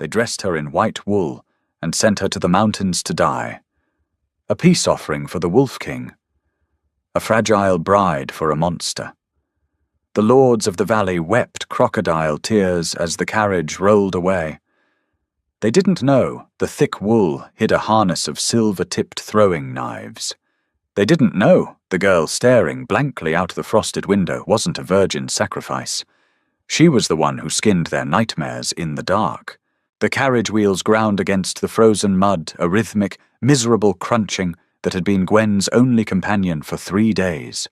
They dressed her in white wool and sent her to the mountains to die. A peace offering for the Wolf King. A fragile bride for a monster. The lords of the valley wept crocodile tears as the carriage rolled away. They didn't know the thick wool hid a harness of silver-tipped throwing knives. They didn't know the girl staring blankly out the frosted window wasn't a virgin sacrifice. She was the one who skinned their nightmares in the dark. The carriage wheels ground against the frozen mud, a rhythmic, miserable crunching that had been Gwen's only companion for 3 days.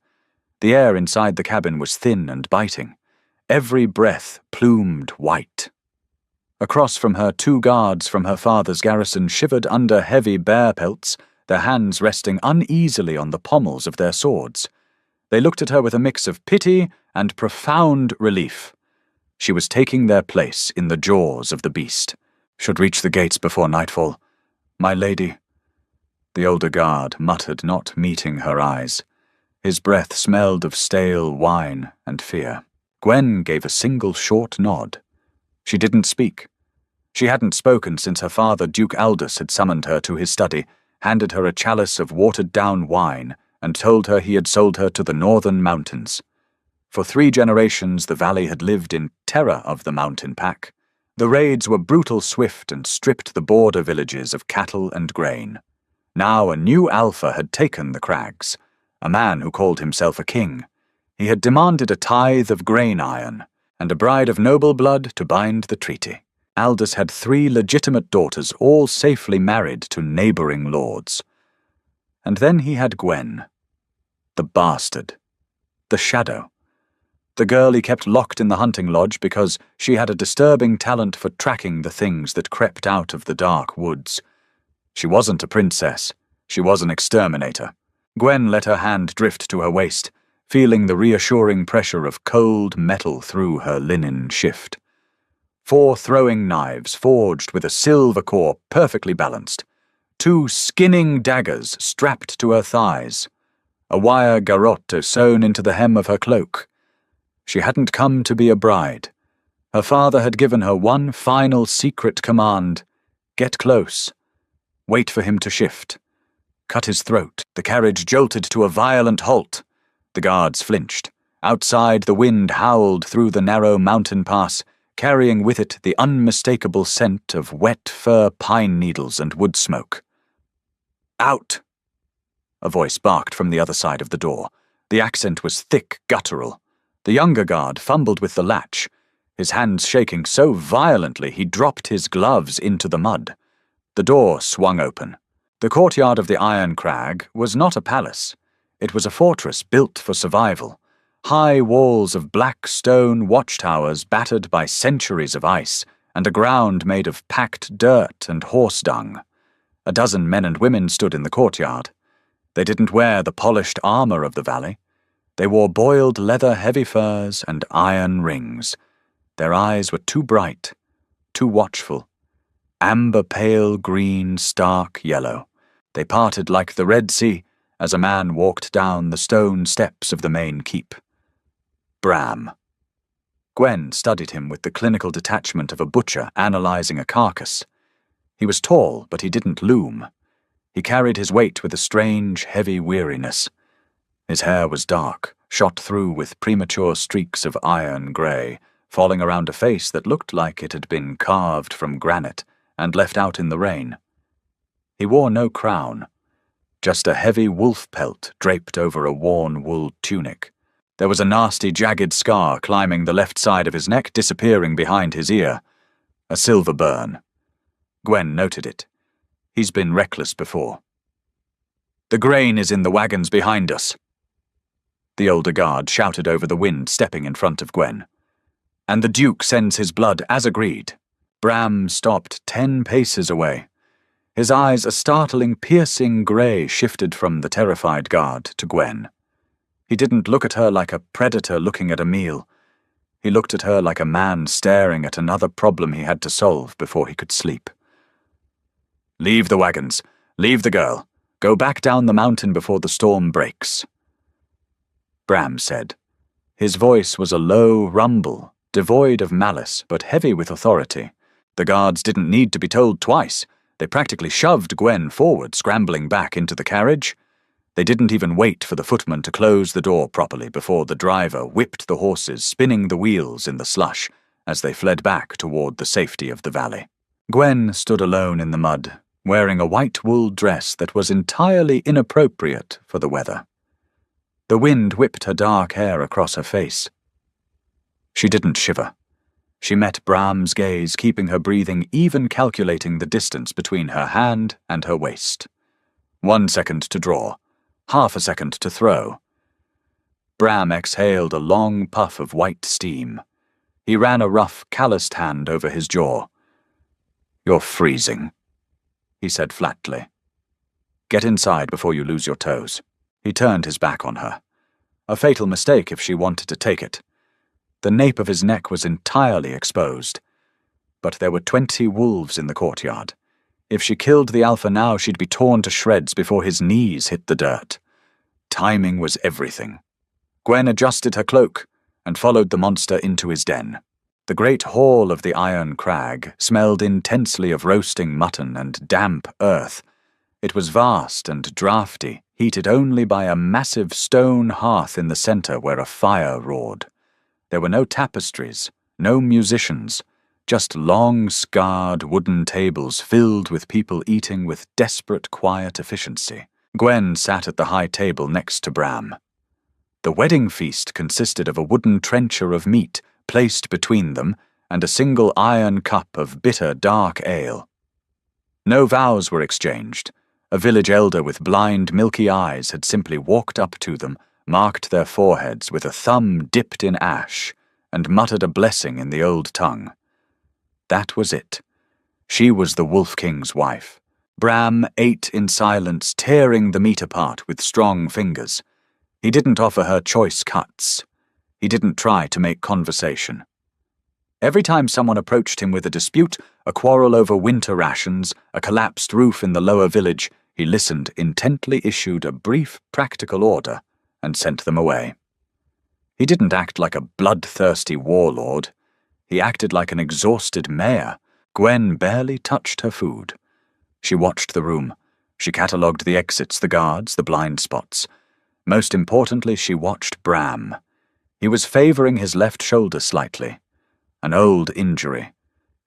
The air inside the cabin was thin and biting. Every breath plumed white. Across from her, 2 guards from her father's garrison shivered under heavy bear pelts, their hands resting uneasily on the pommels of their swords. They looked at her with a mix of pity and profound relief. She was taking their place in the jaws of the beast. Should reach the gates before nightfall. My lady. The older guard muttered, not meeting her eyes. His breath smelled of stale wine and fear. Gwen gave a single short nod. She didn't speak. She hadn't spoken since her father, Duke Aldous, had summoned her to his study, handed her a chalice of watered-down wine, and told her he had sold her to the northern mountains. For 3 generations the valley had lived in terror of the mountain pack. The raids were brutal, swift, and stripped the border villages of cattle and grain. Now a new alpha had taken the crags, a man who called himself a king. He had demanded a tithe of grain iron, and a bride of noble blood to bind the treaty. Aldous had 3 legitimate daughters, all safely married to neighboring lords. And then he had Gwen. The bastard. The shadow. The girl he kept locked in the hunting lodge because she had a disturbing talent for tracking the things that crept out of the dark woods. She wasn't a princess. She was an exterminator. Gwen let her hand drift to her waist, feeling the reassuring pressure of cold metal through her linen shift. 4 throwing knives forged with a silver core perfectly balanced. 2 skinning daggers strapped to her thighs. A wire garrote sewn into the hem of her cloak. She hadn't come to be a bride. Her father had given her one final secret command. Get close. Wait for him to shift. Cut his throat. The carriage jolted to a violent halt. The guards flinched. Outside, the wind howled through the narrow mountain pass, carrying with it the unmistakable scent of wet fir pine needles and wood smoke. Out! A voice barked from the other side of the door. The accent was thick, guttural. The younger guard fumbled with the latch, his hands shaking so violently he dropped his gloves into the mud. The door swung open. The courtyard of the Iron Crag was not a palace. It was a fortress built for survival. High walls of black stone watchtowers battered by centuries of ice, and a ground made of packed dirt and horse dung. A dozen men and women stood in the courtyard. They didn't wear the polished armor of the valley. They wore boiled leather heavy furs and iron rings. Their eyes were too bright, too watchful. Amber pale green, stark yellow. They parted like the Red Sea as a man walked down the stone steps of the main keep. Bram. Gwen studied him with the clinical detachment of a butcher analyzing a carcass. He was tall, but he didn't loom. He carried his weight with a strange, heavy weariness. His hair was dark, shot through with premature streaks of iron grey, falling around a face that looked like it had been carved from granite and left out in the rain. He wore no crown, just a heavy wolf pelt draped over a worn wool tunic. There was a nasty, jagged scar climbing the left side of his neck, disappearing behind his ear. A silver burn. Gwen noted it. He's been reckless before. The grain is in the wagons behind us. The older guard shouted over the wind, stepping in front of Gwen. And the Duke sends his blood as agreed. Bram stopped 10 paces away. His eyes, a startling, piercing grey, shifted from the terrified guard to Gwen. He didn't look at her like a predator looking at a meal. He looked at her like a man staring at another problem he had to solve before he could sleep. Leave the wagons. Leave the girl. Go back down the mountain before the storm breaks. Bram said. His voice was a low rumble, devoid of malice, but heavy with authority. The guards didn't need to be told twice. They practically shoved Gwen forward, scrambling back into the carriage. They didn't even wait for the footman to close the door properly before the driver whipped the horses, spinning the wheels in the slush as they fled back toward the safety of the valley. Gwen stood alone in the mud, wearing a white wool dress that was entirely inappropriate for the weather. The wind whipped her dark hair across her face. She didn't shiver. She met Bram's gaze, keeping her breathing even, calculating the distance between her hand and her waist. 1 second to draw, half a second to throw. Bram exhaled a long puff of white steam. He ran a rough, calloused hand over his jaw. "You're freezing," he said flatly. "Get inside before you lose your toes." He turned his back on her. A fatal mistake if she wanted to take it. The nape of his neck was entirely exposed. But there were 20 wolves in the courtyard. If she killed the alpha now, she'd be torn to shreds before his knees hit the dirt. Timing was everything. Gwen adjusted her cloak and followed the monster into his den. The great hall of the Iron Crag smelled intensely of roasting mutton and damp earth. It was vast and draughty, heated only by a massive stone hearth in the center where a fire roared. There were no tapestries, no musicians, just long, scarred wooden tables filled with people eating with desperate, quiet efficiency. Gwen sat at the high table next to Bram. The wedding feast consisted of a wooden trencher of meat placed between them and a single iron cup of bitter, dark ale. No vows were exchanged. A village elder with blind, milky eyes had simply walked up to them, marked their foreheads with a thumb dipped in ash, and muttered a blessing in the old tongue. That was it. She was the Wolf King's wife. Bram ate in silence, tearing the meat apart with strong fingers. He didn't offer her choice cuts. He didn't try to make conversation. Every time someone approached him with a dispute, a quarrel over winter rations, a collapsed roof in the lower village, he listened intently, issued a brief, practical order, and sent them away. He didn't act like a bloodthirsty warlord. He acted like an exhausted mayor. Gwen barely touched her food. She watched the room. She catalogued the exits, the guards, the blind spots. Most importantly, she watched Bram. He was favoring his left shoulder slightly. An old injury.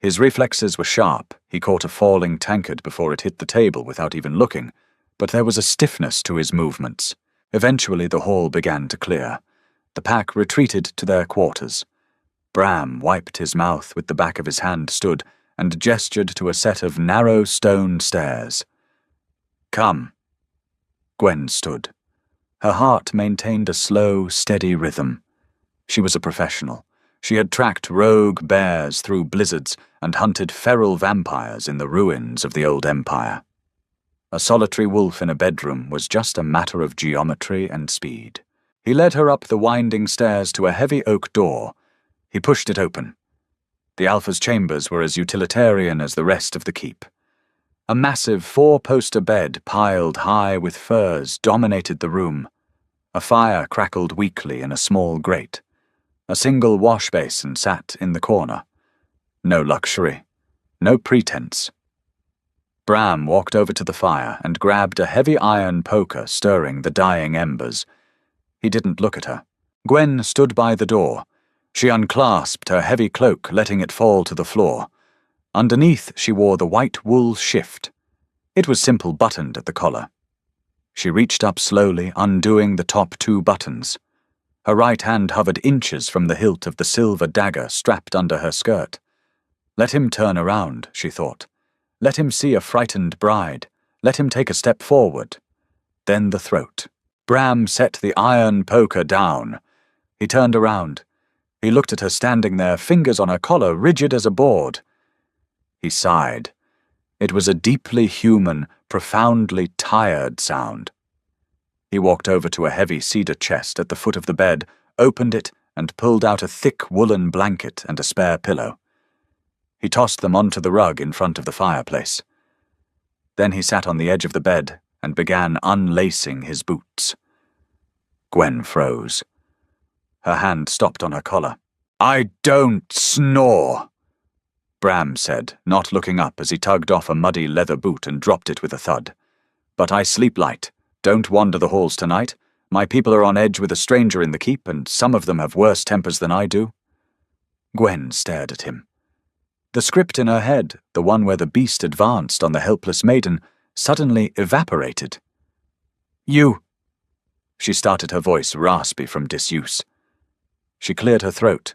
His reflexes were sharp. He caught a falling tankard before it hit the table without even looking, but there was a stiffness to his movements. Eventually the hall began to clear. The pack retreated to their quarters. Bram wiped his mouth with the back of his hand, stood, and gestured to a set of narrow stone stairs. "Come." Gwen stood. Her heart maintained a slow, steady rhythm. She was a professional. She had tracked rogue bears through blizzards and hunted feral vampires in the ruins of the old empire. A solitary wolf in a bedroom was just a matter of geometry and speed. He led her up the winding stairs to a heavy oak door. He pushed it open. The Alpha's chambers were as utilitarian as the rest of the keep. A massive 4-poster bed piled high with furs dominated the room. A fire crackled weakly in a small grate. A single wash basin sat in the corner. No luxury. No pretense. Bram walked over to the fire and grabbed a heavy iron poker, stirring the dying embers. He didn't look at her. Gwen stood by the door. She unclasped her heavy cloak, letting it fall to the floor. Underneath, she wore the white wool shift. It was simple buttoned at the collar. She reached up slowly, undoing the top 2 buttons. Her right hand hovered inches from the hilt of the silver dagger strapped under her skirt. Let him turn around, she thought. Let him see a frightened bride. Let him take a step forward. Then the throat. Bram set the iron poker down. He turned around. He looked at her standing there, fingers on her collar, rigid as a board. He sighed. It was a deeply human, profoundly tired sound. He walked over to a heavy cedar chest at the foot of the bed, opened it, and pulled out a thick woolen blanket and a spare pillow. He tossed them onto the rug in front of the fireplace. Then he sat on the edge of the bed and began unlacing his boots. Gwen froze. Her hand stopped on her collar. "I don't snore." Bram said, not looking up as he tugged off a muddy leather boot and dropped it with a thud. "But I sleep light. Don't wander the halls tonight. My people are on edge with a stranger in the keep, and some of them have worse tempers than I do." Gwen stared at him. The script in her head, the one where the beast advanced on the helpless maiden, suddenly evaporated. "You!" She started, her voice raspy from disuse. She cleared her throat.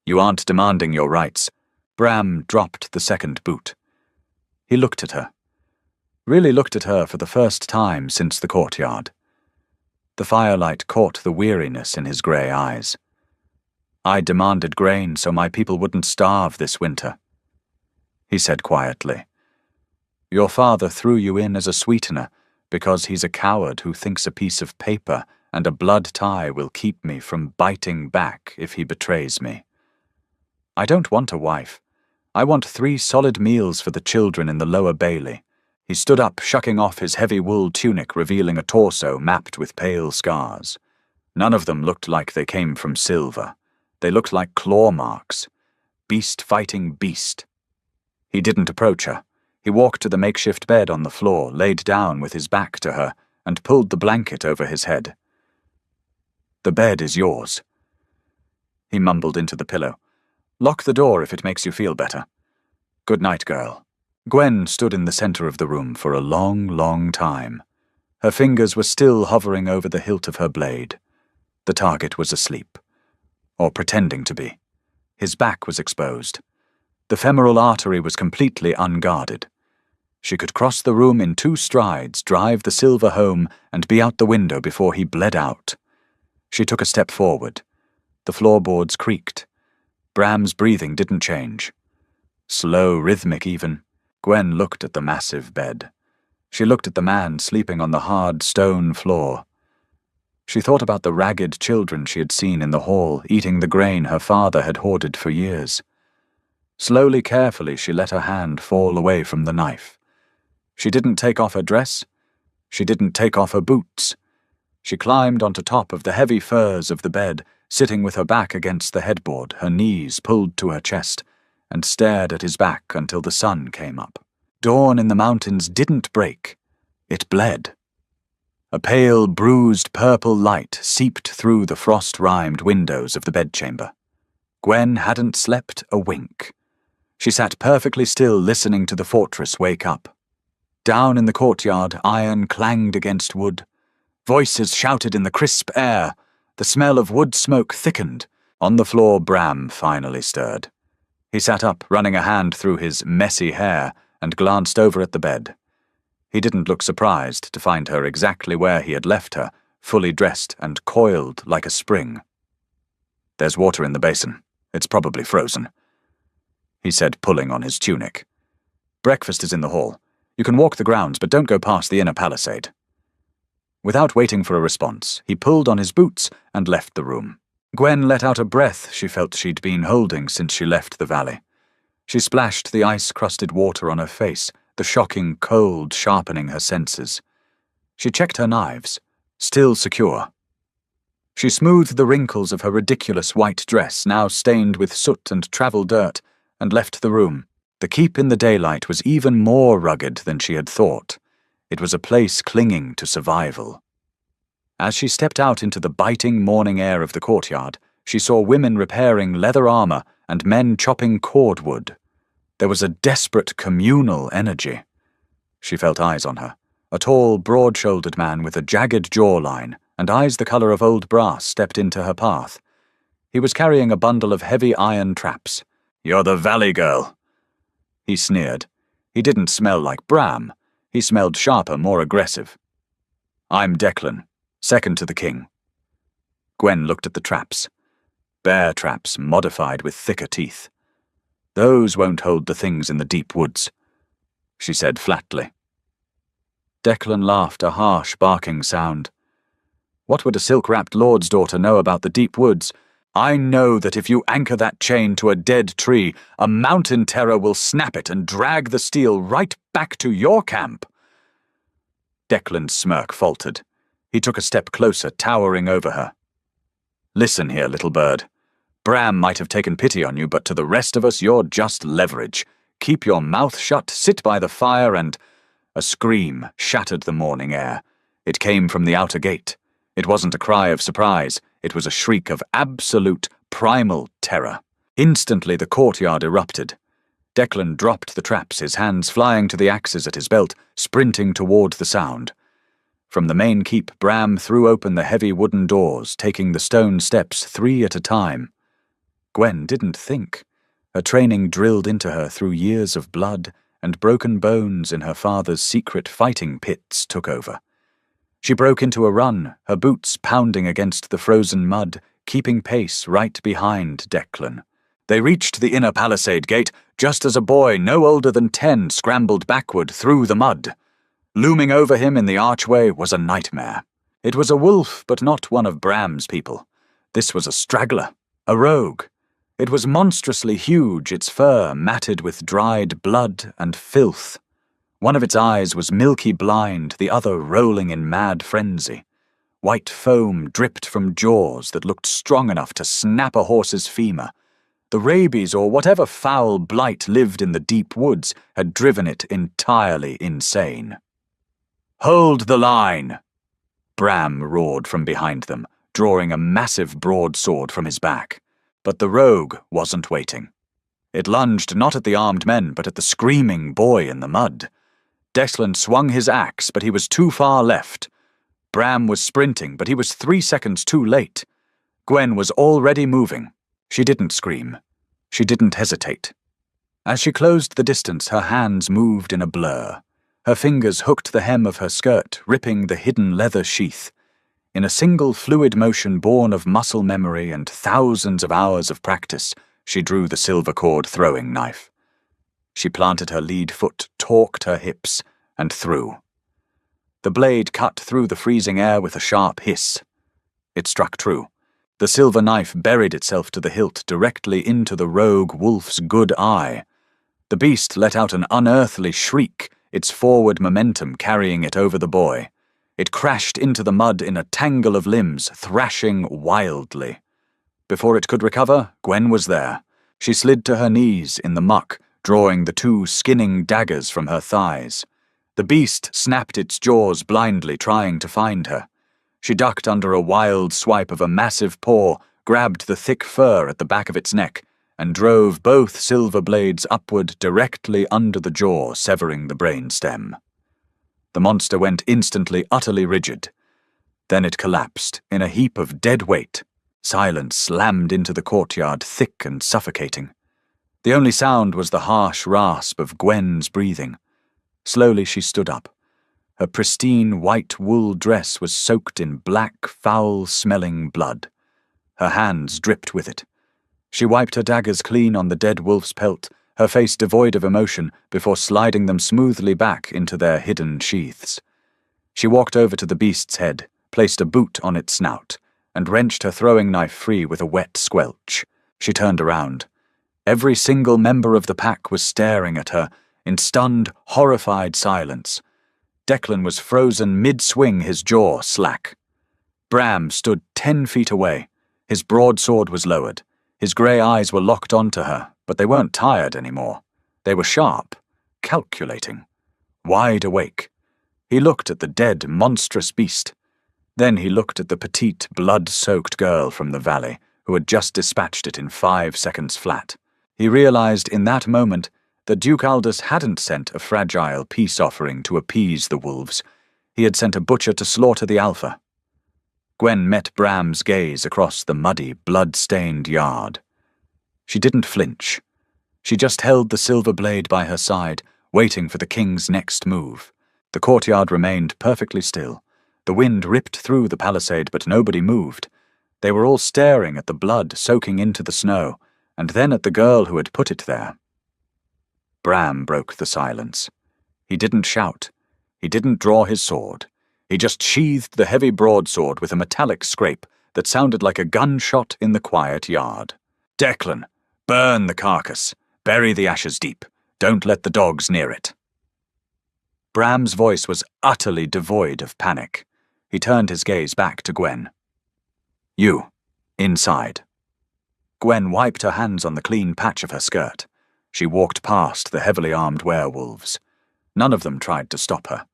"You aren't demanding your rights." Bram dropped the second boot. He looked at her. Really looked at her for the first time since the courtyard. The firelight caught the weariness in his grey eyes. "I demanded grain so my people wouldn't starve this winter," he said quietly. "Your father threw you in as a sweetener because he's a coward who thinks a piece of paper and a blood tie will keep me from biting back if he betrays me. I don't want a wife. I want 3 solid meals for the children in the lower bailey." He stood up, shucking off his heavy wool tunic, revealing a torso mapped with pale scars. None of them looked like they came from silver. They looked like claw marks. Beast fighting beast. He didn't approach her. He walked to the makeshift bed on the floor, laid down with his back to her, and pulled the blanket over his head. "The bed is yours." He mumbled into the pillow. "Lock the door if it makes you feel better. Good night, girl." Gwen stood in the center of the room for a long, long time. Her fingers were still hovering over the hilt of her blade. The target was asleep. Or pretending to be. His back was exposed. The femoral artery was completely unguarded. She could cross the room in 2 strides, drive the silver home, and be out the window before he bled out. She took a step forward. The floorboards creaked. Bram's breathing didn't change. Slow, rhythmic even. Gwen looked at the massive bed. She looked at the man sleeping on the hard stone floor. She thought about the ragged children she had seen in the hall, eating the grain her father had hoarded for years. Slowly, carefully, she let her hand fall away from the knife. She didn't take off her dress. She didn't take off her boots. She climbed onto top of the heavy furs of the bed, sitting with her back against the headboard, her knees pulled to her chest, and stared at his back until the sun came up. Dawn in the mountains didn't break. It bled. A pale, bruised purple light seeped through the frost-rimed windows of the bedchamber. Gwen hadn't slept a wink. She sat perfectly still, listening to the fortress wake up. Down in the courtyard, iron clanged against wood. Voices shouted in the crisp air. The smell of wood smoke thickened. On the floor, Bram finally stirred. He sat up, running a hand through his messy hair, and glanced over at the bed. He didn't look surprised to find her exactly where he had left her, fully dressed and coiled like a spring. "There's water in the basin. It's probably frozen," he said, pulling on his tunic. "Breakfast is in the hall. You can walk the grounds, but don't go past the inner palisade." Without waiting for a response, he pulled on his boots and left the room. Gwen let out a breath she felt she'd been holding since she left the valley. She splashed the ice-crusted water on her face, the shocking cold sharpening her senses. She checked her knives, still secure. She smoothed the wrinkles of her ridiculous white dress, now stained with soot and travel dirt, and left the room. The keep in the daylight was even more rugged than she had thought. It was a place clinging to survival. As she stepped out into the biting morning air of the courtyard, she saw women repairing leather armor and men chopping cordwood. There was a desperate communal energy. She felt eyes on her. A tall, broad-shouldered man with a jagged jawline and eyes the color of old brass stepped into her path. He was carrying a bundle of heavy iron traps. "You're the valley girl," he sneered. He didn't smell like Bram. He smelled sharper, more aggressive. "I'm Declan, second to the king." Gwen looked at the traps. Bear traps modified with thicker teeth. "Those won't hold the things in the deep woods," she said flatly. Declan laughed, a harsh, barking sound. "What would a silk-wrapped lord's daughter know about the deep woods? I know that if you anchor that chain to a dead tree, a mountain terror will snap it and drag the steel right back to your camp." Declan's smirk faltered. He took a step closer, towering over her. "Listen here, little bird. Bram might have taken pity on you, but to the rest of us you're just leverage. Keep your mouth shut, sit by the fire, and—" A scream shattered the morning air. It came from the outer gate. It wasn't a cry of surprise. It was a shriek of absolute, primal terror. Instantly the courtyard erupted. Declan dropped the traps, his hands flying to the axes at his belt, sprinting toward the sound. From the main keep, Bram threw open the heavy wooden doors, taking the stone steps 3 at a time. Gwen didn't think. Her training drilled into her through years of blood, and broken bones in her father's secret fighting pits took over. She broke into a run, her boots pounding against the frozen mud, keeping pace right behind Declan. They reached the inner palisade gate just as a boy no older than 10 scrambled backward through the mud. Looming over him in the archway was a nightmare. It was a wolf, but not one of Bram's people. This was a straggler, a rogue. It was monstrously huge, its fur matted with dried blood and filth. One of its eyes was milky blind, the other rolling in mad frenzy. White foam dripped from jaws that looked strong enough to snap a horse's femur. The rabies or whatever foul blight lived in the deep woods had driven it entirely insane. "Hold the line!" Bram roared from behind them, drawing a massive broadsword from his back. But the rogue wasn't waiting. It lunged not at the armed men, but at the screaming boy in the mud. Declan swung his axe, but he was too far left. Bram was sprinting, but he was 3 seconds too late. Gwen was already moving. She didn't scream. She didn't hesitate. As she closed the distance, her hands moved in a blur. Her fingers hooked the hem of her skirt, ripping the hidden leather sheath. In a single fluid motion born of muscle memory and thousands of hours of practice, she drew the silver cord throwing knife. She planted her lead foot, torqued her hips, and threw. The blade cut through the freezing air with a sharp hiss. It struck true. The silver knife buried itself to the hilt directly into the rogue wolf's good eye. The beast let out an unearthly shriek, its forward momentum carrying it over the boy. It crashed into the mud in a tangle of limbs, thrashing wildly. Before it could recover, Gwen was there. She slid to her knees in the muck, drawing the 2 skinning daggers from her thighs. The beast snapped its jaws blindly, trying to find her. She ducked under a wild swipe of a massive paw, grabbed the thick fur at the back of its neck, and drove both silver blades upward directly under the jaw, severing the brain stem. The monster went instantly utterly rigid. Then it collapsed in a heap of dead weight. Silence slammed into the courtyard, thick and suffocating. The only sound was the harsh rasp of Gwen's breathing. Slowly she stood up. Her pristine white wool dress was soaked in black, foul-smelling blood. Her hands dripped with it. She wiped her daggers clean on the dead wolf's pelt, her face devoid of emotion, before sliding them smoothly back into their hidden sheaths. She walked over to the beast's head, placed a boot on its snout, and wrenched her throwing knife free with a wet squelch. She turned around. Every single member of the pack was staring at her, in stunned, horrified silence. Declan was frozen mid-swing, his jaw slack. Bram stood 10 feet away. His broadsword was lowered. His grey eyes were locked onto her, but they weren't tired anymore. They were sharp, calculating, wide awake. He looked at the dead, monstrous beast. Then he looked at the petite, blood-soaked girl from the valley, who had just dispatched it in 5 seconds flat. He realized in that moment that Duke Aldous hadn't sent a fragile peace offering to appease the wolves. He had sent a butcher to slaughter the alpha. Gwen met Bram's gaze across the muddy, blood-stained yard. She didn't flinch. She just held the silver blade by her side, waiting for the king's next move. The courtyard remained perfectly still. The wind ripped through the palisade, but nobody moved. They were all staring at the blood soaking into the snow, and then at the girl who had put it there. Bram broke the silence. He didn't shout. He didn't draw his sword. He just sheathed the heavy broadsword with a metallic scrape that sounded like a gunshot in the quiet yard. "Declan, burn the carcass. Bury the ashes deep. Don't let the dogs near it." Bram's voice was utterly devoid of panic. He turned his gaze back to Gwen. "You, inside." Gwen wiped her hands on the clean patch of her skirt. She walked past the heavily armed werewolves. None of them tried to stop her.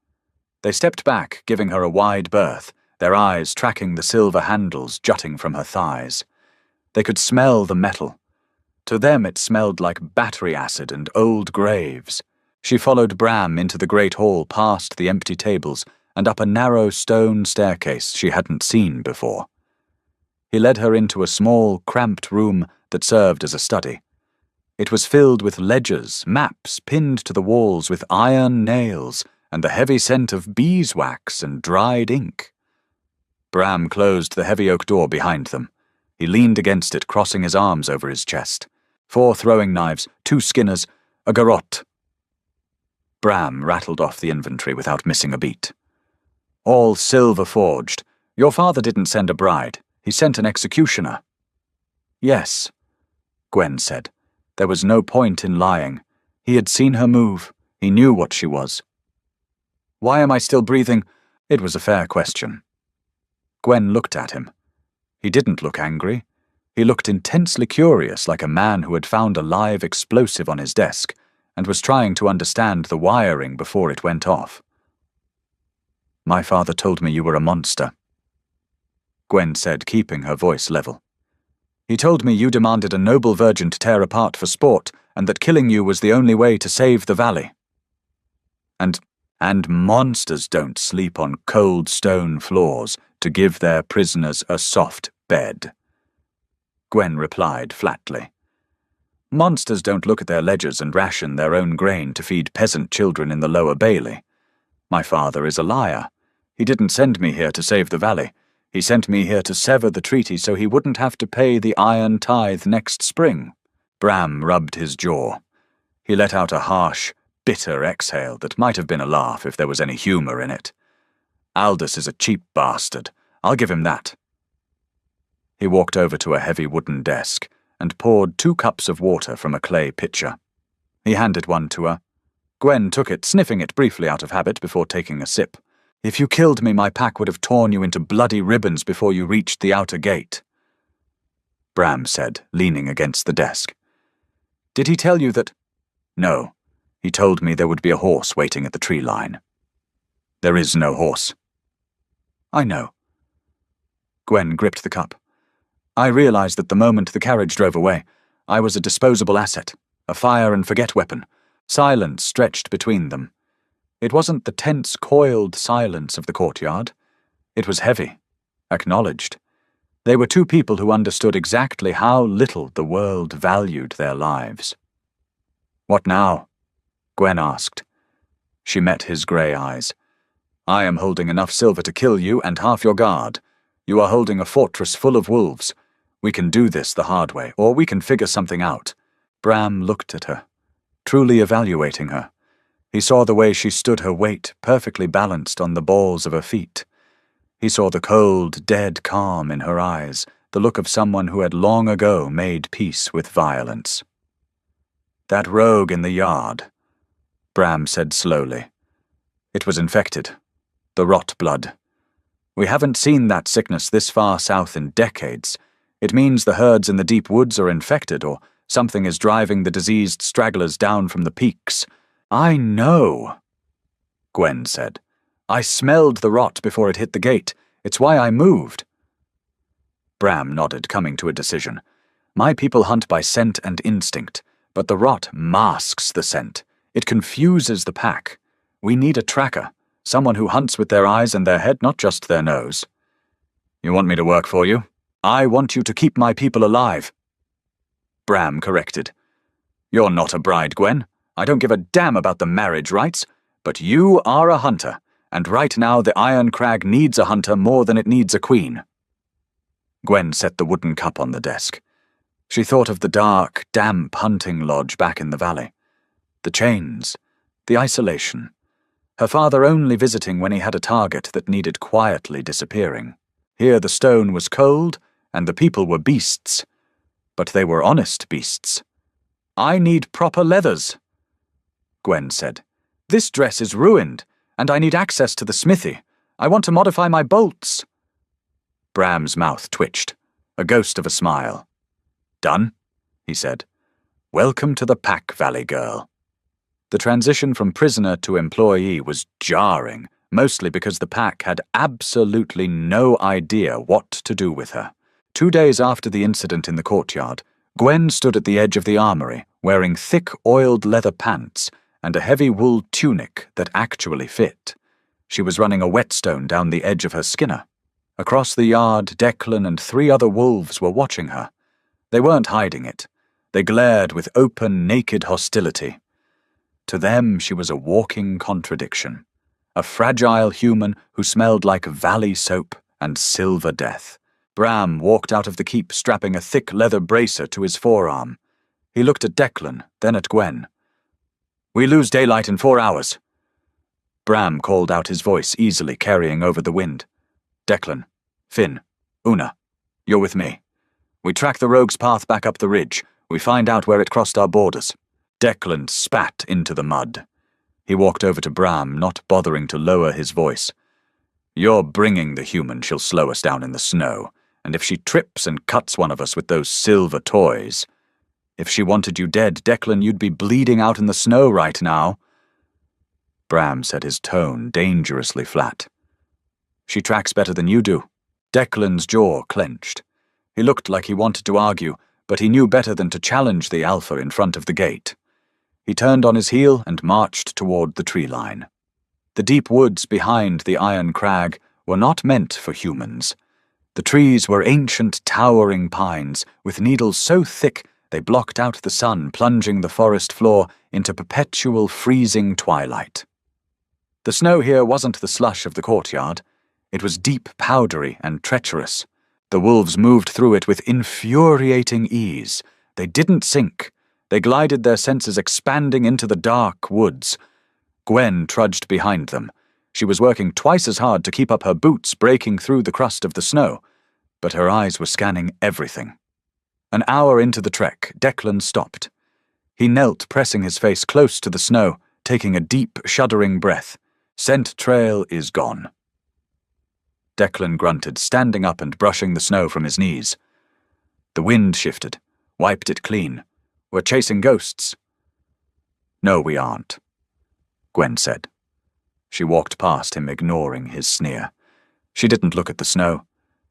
They stepped back, giving her a wide berth, their eyes tracking the silver handles jutting from her thighs. They could smell the metal. To them it smelled like battery acid and old graves. She followed Bram into the great hall past the empty tables and up a narrow stone staircase she hadn't seen before. He led her into a small, cramped room that served as a study. It was filled with ledgers, maps pinned to the walls with iron nails, and the heavy scent of beeswax and dried ink. Bram closed the heavy oak door behind them. He leaned against it, crossing his arms over his chest. 4 throwing knives, 2 skinners, a garrote. Bram rattled off the inventory without missing a beat. All silver forged. Your father didn't send a bride. He sent an executioner. Yes, Gwen said. There was no point in lying. He had seen her move. He knew what she was. Why am I still breathing? It was a fair question. Gwen looked at him. He didn't look angry. He looked intensely curious, like a man who had found a live explosive on his desk and was trying to understand the wiring before it went off. My father told me you were a monster, Gwen said, keeping her voice level. He told me you demanded a noble virgin to tear apart for sport, and that killing you was the only way to save the valley. And monsters don't sleep on cold stone floors to give their prisoners a soft bed, Gwen replied flatly. Monsters don't look at their ledgers and ration their own grain to feed peasant children in the lower Bailey. My father is a liar. He didn't send me here to save the valley. He sent me here to sever the treaty so he wouldn't have to pay the iron tithe next spring. Bram rubbed his jaw. He let out a harsh, bitter exhale that might have been a laugh if there was any humour in it. Aldous is a cheap bastard. I'll give him that. He walked over to a heavy wooden desk and poured 2 cups of water from a clay pitcher. He handed one to her. Gwen took it, sniffing it briefly out of habit before taking a sip. If you killed me, my pack would have torn you into bloody ribbons before you reached the outer gate, Bram said, leaning against the desk. Did he tell you that? No. He told me there would be a horse waiting at the tree line. There is no horse. I know. Gwen gripped the cup. I realized that the moment the carriage drove away, I was a disposable asset, a fire-and-forget weapon. Silence stretched between them. It wasn't the tense, coiled silence of the courtyard. It was heavy, acknowledged. They were 2 people who understood exactly how little the world valued their lives. What now? Gwen asked. She met his grey eyes. I am holding enough silver to kill you and half your guard. You are holding a fortress full of wolves. We can do this the hard way, or we can figure something out. Bram looked at her, truly evaluating her. He saw the way she stood her weight perfectly balanced on the balls of her feet. He saw the cold, dead calm in her eyes, the look of someone who had long ago made peace with violence. That rogue in the yard, Bram said slowly. It was infected. The rot blood. We haven't seen that sickness this far south in decades. It means the herds in the deep woods are infected, or something is driving the diseased stragglers down from the peaks. I know, Gwen said. I smelled the rot before it hit the gate. It's why I moved. Bram nodded, coming to a decision. My people hunt by scent and instinct, but the rot masks the scent. It confuses the pack. We need a tracker, someone who hunts with their eyes and their head, not just their nose. You want me to work for you? I want you to keep my people alive. Bram corrected. You're not a bride, Gwen. I don't give a damn about the marriage rights, but you are a hunter, and right now the Iron Crag needs a hunter more than it needs a queen. Gwen set the wooden cup on the desk. She thought of the dark, damp hunting lodge back in the valley. The chains, the isolation. Her father only visiting when he had a target that needed quietly disappearing. Here the stone was cold, and the people were beasts. But they were honest beasts. I need proper leathers, Gwen said. This dress is ruined, and I need access to the smithy. I want to modify my bolts. Bram's mouth twitched, a ghost of a smile. Done? He said. Welcome to the Pack Valley, girl. The transition from prisoner to employee was jarring, mostly because the Pack had absolutely no idea what to do with her. 2 days after the incident in the courtyard, Gwen stood at the edge of the armory, wearing thick oiled leather pants and a heavy wool tunic that actually fit. She was running a whetstone down the edge of her skinner. Across the yard, Declan and 3 other wolves were watching her. They weren't hiding it. They glared with open, naked hostility. To them, she was a walking contradiction. A fragile human who smelled like valley soap and silver death. Bram walked out of the keep strapping a thick leather bracer to his forearm. He looked at Declan, then at Gwen. We lose daylight in 4 hours. Bram called out, his voice easily carrying over the wind. Declan, Finn, Una, you're with me. We track the rogue's path back up the ridge. We find out where it crossed our borders. Declan spat into the mud. He walked over to Bram, not bothering to lower his voice. You're bringing the human she'll slow us down in the snow, and if she trips and cuts one of us with those silver toys... If she wanted you dead, Declan, you'd be bleeding out in the snow right now. Bram said, his tone dangerously flat. She tracks better than you do. Declan's jaw clenched. He looked like he wanted to argue, but he knew better than to challenge the alpha in front of the gate. He turned on his heel and marched toward the tree line. The deep woods behind the Iron Crag were not meant for humans. The trees were ancient, towering pines, with needles so thick they blocked out the sun, plunging the forest floor into perpetual freezing twilight. The snow here wasn't the slush of the courtyard. It was deep, powdery, and treacherous. The wolves moved through it with infuriating ease. They didn't sink. They glided, their senses expanding into the dark woods. Gwen trudged behind them. She was working twice as hard to keep up her boots breaking through the crust of the snow, but her eyes were scanning everything. An hour into the trek, Declan stopped. He knelt, pressing his face close to the snow, taking a deep, shuddering breath. Scent trail is gone. Declan grunted, standing up and brushing the snow from his knees. The wind shifted, wiped it clean. We're chasing ghosts. No, we aren't, Gwen said. She walked past him, ignoring his sneer. She didn't look at the snow.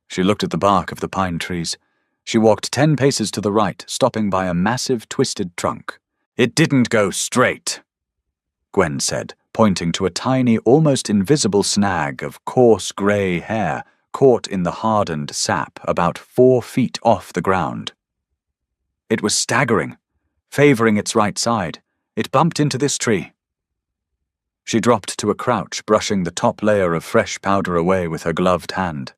She looked at the bark of the pine trees. She walked 10 paces to the right, stopping by a massive, twisted trunk. It didn't go straight, Gwen said, pointing to a tiny, almost invisible snag of coarse grey hair caught in the hardened sap about 4 feet off the ground. It was staggering, favoring its right side. It bumped into this tree. She dropped to a crouch, brushing the top layer of fresh powder away with her gloved hand.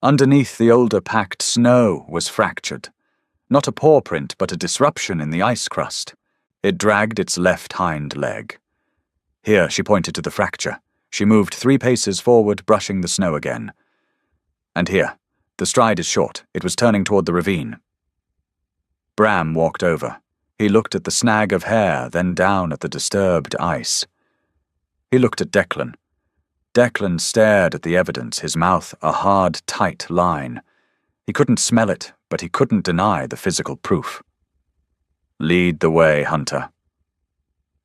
Underneath the older packed snow was fractured. Not a paw print, but a disruption in the ice crust. It dragged its left hind leg. Here, she pointed to the fracture. She moved 3 paces forward, brushing the snow again. And here, the stride is short. It was turning toward the ravine. Bram walked over. He looked at the snag of hair, then down at the disturbed ice. He looked at Declan. Declan stared at the evidence, his mouth a hard, tight line. He couldn't smell it, but he couldn't deny the physical proof. Lead the way, Hunter,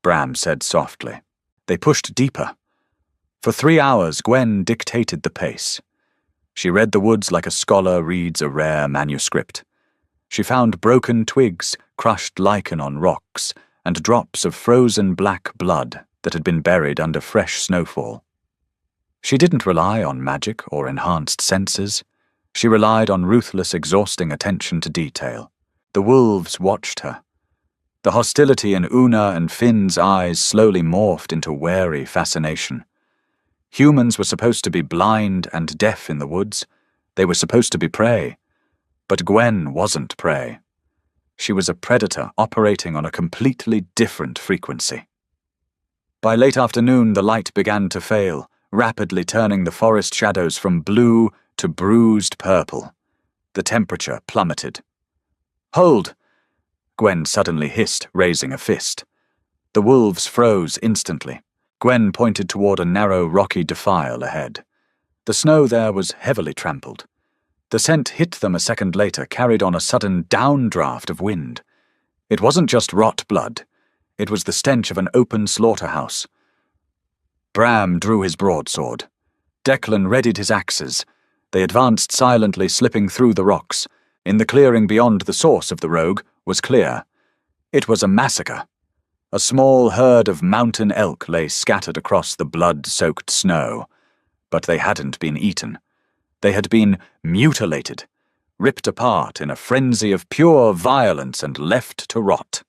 Bram said softly. They pushed deeper. For 3 hours, Gwen dictated the pace. She read the woods like a scholar reads a rare manuscript. She found broken twigs, crushed lichen on rocks, and drops of frozen black blood that had been buried under fresh snowfall. She didn't rely on magic or enhanced senses. She relied on ruthless, exhausting attention to detail. The wolves watched her. The hostility in Una and Finn's eyes slowly morphed into wary fascination. Humans were supposed to be blind and deaf in the woods. They were supposed to be prey. But Gwen wasn't prey. She was a predator operating on a completely different frequency. By late afternoon, the light began to fail, rapidly turning the forest shadows from blue to bruised purple. The temperature plummeted. "Hold!" Gwen suddenly hissed, raising a fist. The wolves froze instantly. Gwen pointed toward a narrow, rocky defile ahead. The snow there was heavily trampled. The scent hit them a second later, carried on a sudden downdraft of wind. It wasn't just rot blood. It was the stench of an open slaughterhouse. Bram drew his broadsword. Declan readied his axes. They advanced silently, slipping through the rocks. In the clearing beyond the source of the rogue was clear. It was a massacre. A small herd of mountain elk lay scattered across the blood-soaked snow. But they hadn't been eaten. They had been mutilated, ripped apart in a frenzy of pure violence and left to rot.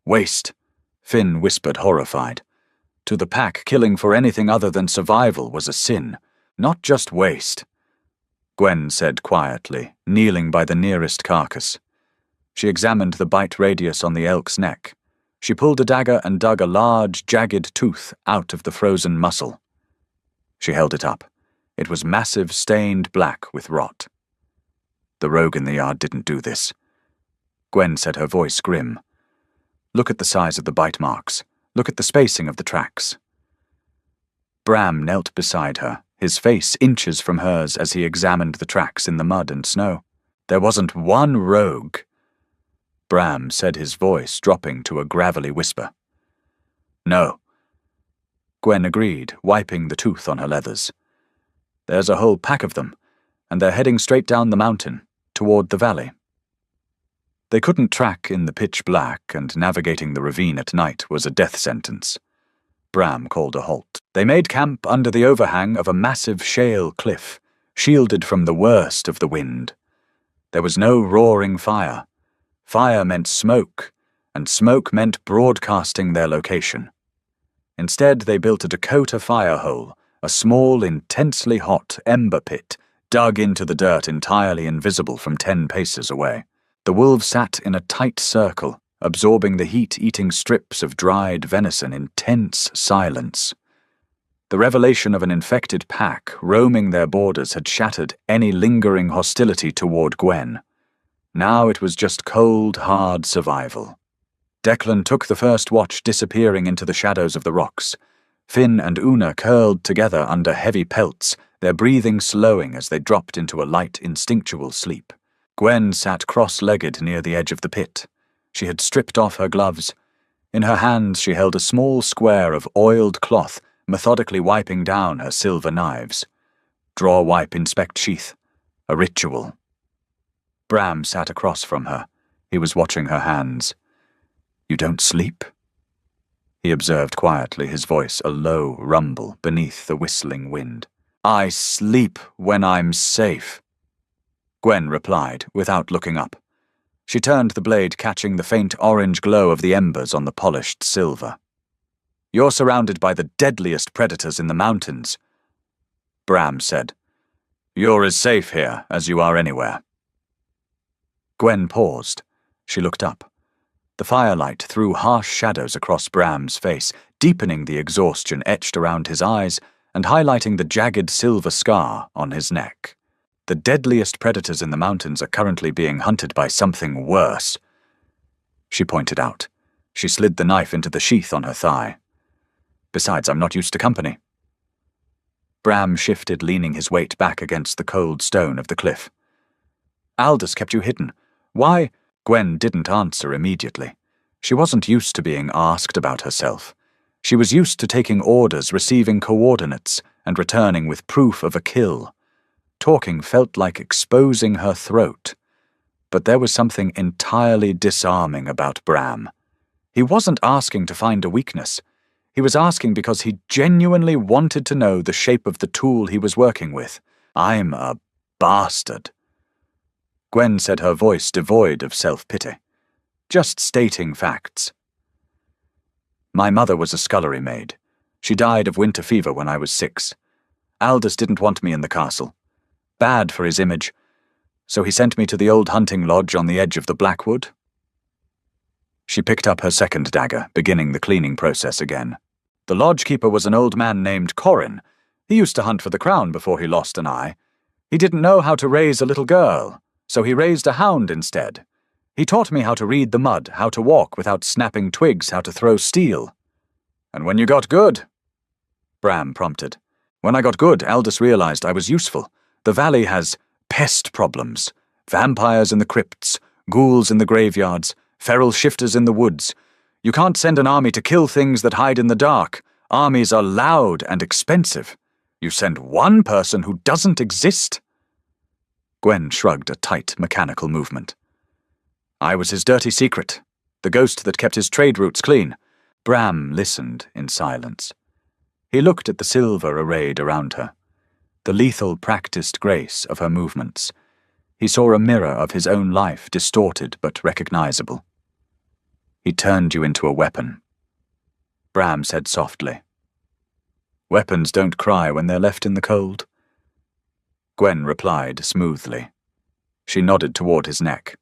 Waste, Finn whispered, horrified. To the pack, killing for anything other than survival was a sin, not just waste. Gwen said quietly, kneeling by the nearest carcass. She examined the bite radius on the elk's neck. She pulled a dagger and dug a large, jagged tooth out of the frozen muscle. She held it up. It was massive, stained black with rot. The rogue in the yard didn't do this. Gwen said, her voice grim. Look at the size of the bite marks. Look at the spacing of the tracks. Bram knelt beside her, his face inches from hers as he examined the tracks in the mud and snow. There wasn't one rogue. Bram said, his voice dropping to a gravelly whisper. No. Gwen agreed, wiping the tooth on her leathers. There's a whole pack of them, and they're heading straight down the mountain, toward the valley. They couldn't track in the pitch black, and navigating the ravine at night was a death sentence. Bram called a halt. They made camp under the overhang of a massive shale cliff, shielded from the worst of the wind. There was no roaring fire. Fire meant smoke, and smoke meant broadcasting their location. Instead, they built a Dakota fire hole, a small, intensely hot ember pit, dug into the dirt entirely invisible from 10 paces away. The wolves sat in a tight circle, absorbing the heat-eating strips of dried venison in tense silence. The revelation of an infected pack roaming their borders had shattered any lingering hostility toward Gwen. Now it was just cold, hard survival. Declan took the first watch, disappearing into the shadows of the rocks. Finn and Una curled together under heavy pelts, their breathing slowing as they dropped into a light, instinctual sleep. Gwen sat cross-legged near the edge of the pit. She had stripped off her gloves. In her hands she held a small square of oiled cloth, methodically wiping down her silver knives. Draw, wipe, inspect sheath. A ritual. Bram sat across from her. He was watching her hands. You don't sleep? He observed quietly, his voice a low rumble beneath the whistling wind. I sleep when I'm safe. Gwen replied, without looking up. She turned the blade, catching the faint orange glow of the embers on the polished silver. You're surrounded by the deadliest predators in the mountains, Bram said. You're as safe here as you are anywhere. Gwen paused. She looked up. The firelight threw harsh shadows across Bram's face, deepening the exhaustion etched around his eyes and highlighting the jagged silver scar on his neck. The deadliest predators in the mountains are currently being hunted by something worse. She pointed out. She slid the knife into the sheath on her thigh. Besides, I'm not used to company. Bram shifted, leaning his weight back against the cold stone of the cliff. Aldous kept you hidden. Why? Gwen didn't answer immediately. She wasn't used to being asked about herself. She was used to taking orders, receiving coordinates, and returning with proof of a kill. Talking felt like exposing her throat. But there was something entirely disarming about Bram. He wasn't asking to find a weakness. He was asking because he genuinely wanted to know the shape of the tool he was working with. I'm a bastard. Gwen said, her voice devoid of self-pity. Just stating facts. My mother was a scullery maid. She died of winter fever when I was 6. Aldous didn't want me in the castle. Bad for his image. So he sent me to the old hunting lodge on the edge of the Blackwood. She picked up her second dagger, beginning the cleaning process again. The lodgekeeper was an old man named Corin. He used to hunt for the crown before he lost an eye. He didn't know how to raise a little girl, so he raised a hound instead. He taught me how to read the mud, how to walk without snapping twigs, how to throw steel. And when you got good? Bram prompted. When I got good, Aldous realized I was useful. The valley has Pest problems. Vampires in the crypts, ghouls in the graveyards, feral shifters in the woods. You can't send an army to kill things that hide in the dark. Armies are loud and expensive. You send one person who doesn't exist? Gwen shrugged a tight, mechanical movement. I was his dirty secret, the ghost that kept his trade routes clean. Bram listened in silence. He looked at the silver arrayed around her, the lethal practiced grace of her movements. He saw a mirror of his own life, distorted but recognizable. He turned you into a weapon. Bram said softly. Weapons don't cry when they're left in the cold. Gwen replied smoothly. She nodded toward his neck.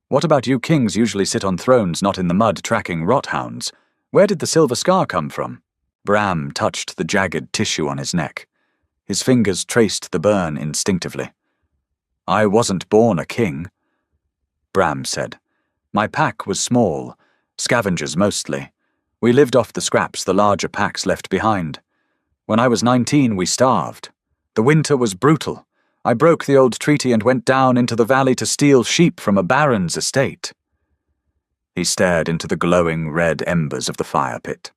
What about you kings usually sit on thrones not in the mud tracking rot-hounds? Where did the silver scar come from? Bram touched the jagged tissue on his neck. His fingers traced the burn instinctively. I wasn't born a king. Bram said. My pack was small, scavengers mostly. We lived off the scraps the larger packs left behind. When I was 19, we starved. The winter was brutal. I broke the old treaty and went down into the valley to steal sheep from a baron's estate. He stared into the glowing red embers of the fire pit.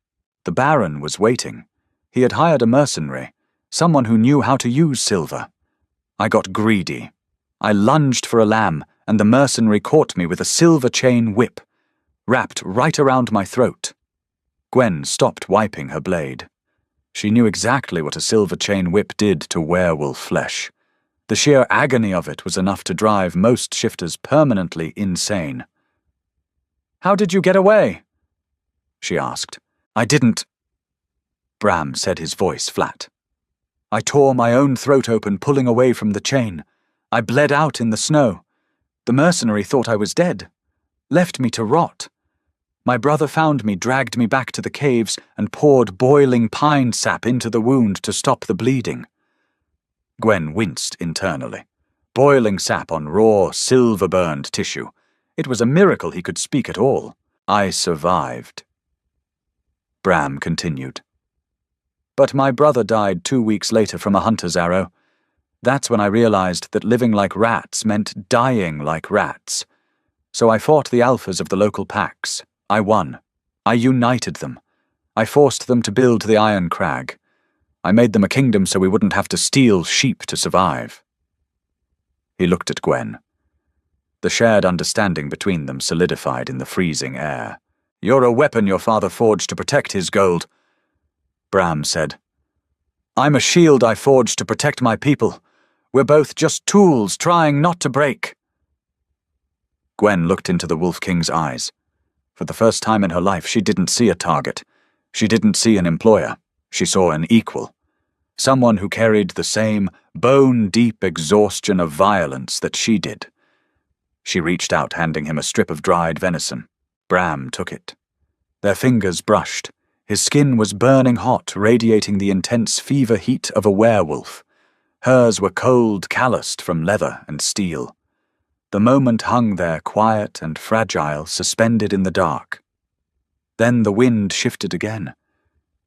The baron was waiting. He had hired a mercenary, someone who knew how to use silver. I got greedy. I lunged for a lamb, and the mercenary caught me with a silver chain whip, wrapped right around my throat. Gwen stopped wiping her blade. She knew exactly what a silver chain whip did to werewolf flesh. The sheer agony of it was enough to drive most shifters permanently insane. How did you get away? She asked. I didn't. Bram said, his voice flat. I tore my own throat open pulling away from the chain. I bled out in the snow. The mercenary thought I was dead, left me to rot. My brother found me, dragged me back to the caves, and poured boiling pine sap into the wound to stop the bleeding. Gwen winced internally. Boiling sap on raw, silver-burned tissue. It was a miracle he could speak at all. I survived. Bram continued. But my brother died 2 weeks later from a hunter's arrow. That's when I realized that living like rats meant dying like rats. So I fought the alphas of the local packs. I won. I united them. I forced them to build the Iron Crag. I made them a kingdom so we wouldn't have to steal sheep to survive. He looked at Gwen. The shared understanding between them solidified in the freezing air. You're a weapon your father forged to protect his gold, Bram said. I'm a shield I forged to protect my people. We're both just tools trying not to break. Gwen looked into the Wolf King's eyes. For the first time in her life, she didn't see a target. She didn't see an employer. She saw an equal. Someone who carried the same bone-deep exhaustion of violence that she did. She reached out, handing him a strip of dried venison. Bram took it. Their fingers brushed. His skin was burning hot, radiating the intense fever heat of a werewolf. Hers were cold, calloused from leather and steel. The moment hung there, quiet and fragile, suspended in the dark. Then the wind shifted again.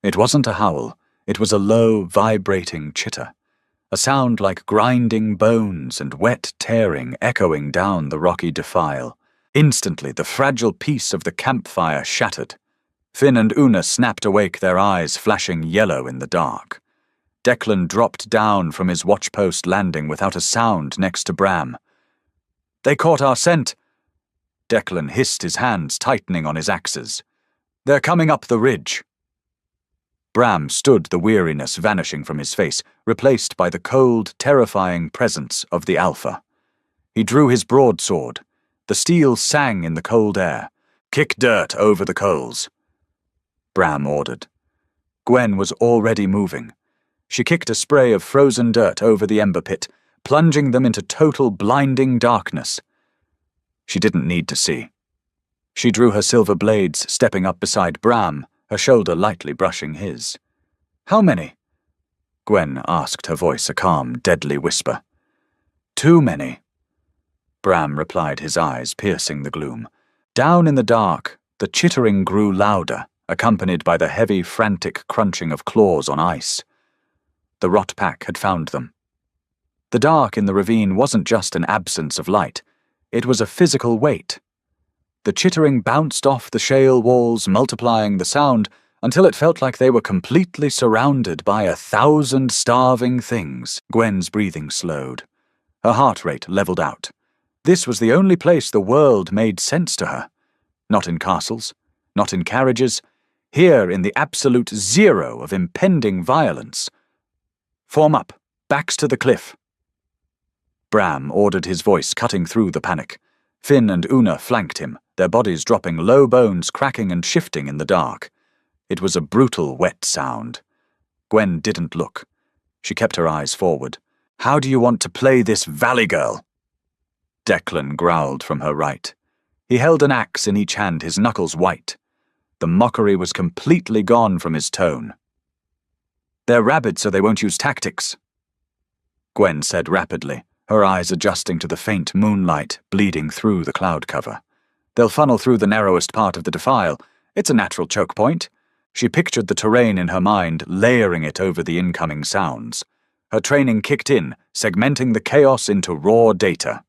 It wasn't a howl. It was a low, vibrating chitter. A sound like grinding bones and wet tearing echoing down the rocky defile. Instantly, the fragile piece of the campfire shattered. Finn and Una snapped awake, their eyes flashing yellow in the dark. Declan dropped down from his watchpost landing without a sound next to Bram. They caught our scent. Declan hissed, his hands tightening on his axes. They're coming up the ridge. Bram stood, the weariness vanishing from his face, replaced by the cold, terrifying presence of the Alpha. He drew his broadsword. The steel sang in the cold air. Kick dirt over the coals. Bram ordered. Gwen was already moving. She kicked a spray of frozen dirt over the ember pit, plunging them into total blinding darkness. She didn't need to see. She drew her silver blades, stepping up beside Bram, her shoulder lightly brushing his. How many? Gwen asked, her voice a calm, deadly whisper. Too many. Bram replied, his eyes piercing the gloom. Down in the dark, the chittering grew louder, accompanied by the heavy, frantic crunching of claws on ice. The rot pack had found them. The dark in the ravine wasn't just an absence of light, it was a physical weight. The chittering bounced off the shale walls, multiplying the sound until it felt like they were completely surrounded by 1,000 starving things. Gwen's breathing slowed. Her heart rate leveled out. This was the only place the world made sense to her. Not in castles, not in carriages, here in the absolute zero of impending violence. Form up, backs to the cliff. Bram ordered, his voice cutting through the panic. Finn and Una flanked him, their bodies dropping, low bones cracking and shifting in the dark. It was a brutal, wet sound. Gwen didn't look. She kept her eyes forward. "How do you want to play this valley girl?" Declan growled from her right. He held an axe in each hand, his knuckles white. The mockery was completely gone from his tone. "They're rabid, so they won't use tactics," Gwen said rapidly, her eyes adjusting to the faint moonlight bleeding through the cloud cover. "They'll funnel through the narrowest part of the defile. It's a natural choke point." She pictured the terrain in her mind, layering it over the incoming sounds. Her training kicked in, segmenting the chaos into raw data.